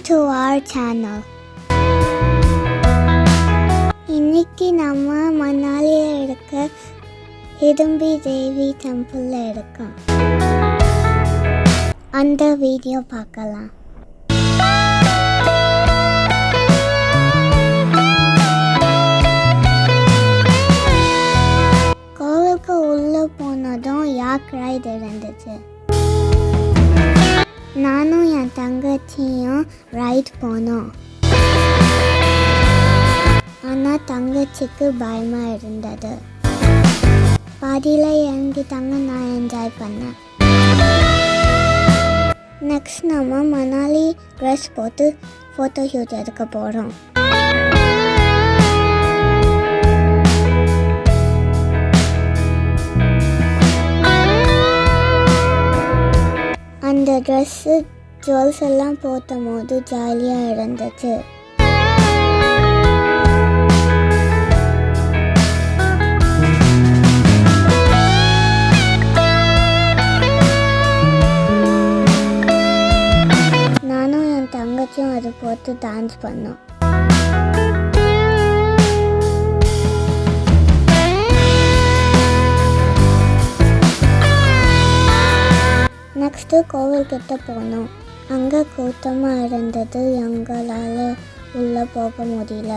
to our channel. இன்னைக்கு நம்ம மணாலியில் இருக்க ஹிடம்பி தேவி டெம்பிளில் இருக்கோம். அந்த வீடியோ பார்க்கலாம். கோவிலுக்கு உள்ளே போனதும் யாக் ரைடு இருந்துச்சு. நானும் என் தங்கச்சியும் ரைட் போனோம். ஆனால் தங்கச்சிக்கு பயமாக இருந்தது. பாதியில் இறங்கிட்டாங்க. நான் என்ஜாய் பண்ணேன். நெக்ஸ்ட் நம்ம மணாலி ட்ரெஸ் போட்டு ஃபோட்டோ ஷூட் எடுக்க போகிறோம். அந்த ட்ரெஸ்ஸு ஜுவல்ஸ் எல்லாம் போட்டும் போது ஜாலியாக இருந்துச்சு. நானும் என் தங்கச்சியும் அதை போட்டு டான்ஸ் பண்ணோம். நெக்ஸ்ட்டு கோவில்கிட்ட போனோம். அங்கே கூட்டமாக இருந்தது. எங்களால் உள்ளே போக முடியல.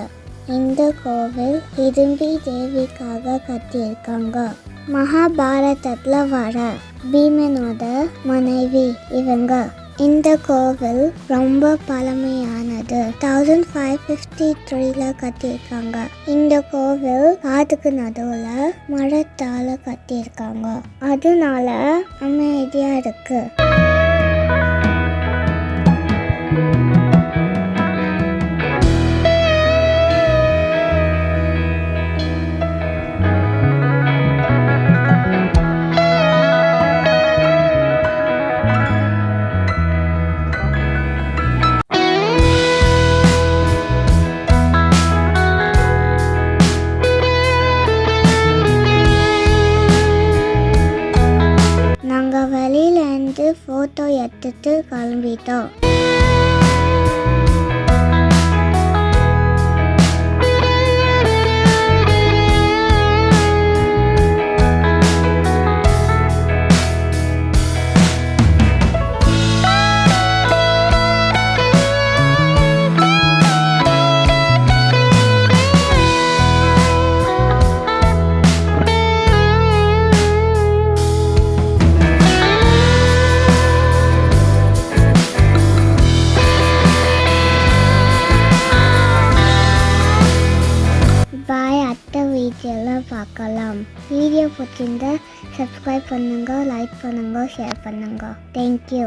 இந்த கோவில் ஹிடம்பி தேவிக்காக கட்டியிருக்காங்க. மகாபாரதத்தில் வர பீமனோட மனைவி இவங்க. இந்த கோவில் ரொம்ப பழமையானது. 1553 கட்டியிருக்காங்க. இந்த கோவில் காட்டுக்கு நடுவில் மரத்தால் கட்டியிருக்காங்க. அதனால அமைதியாக இருக்கு. வெளியிலேருந்து ஃபோட்டோ எடுத்துட்டு கிளம்பிட்டோம். வீடியோவில் பார்க்கலாம். வீடியோ பிடிச்சிருந்தா சப்ஸ்கிரைப் பண்ணுங்க, லைக் பண்ணுங்க, ஷேர் பண்ணுங்க. தேங்க்யூ.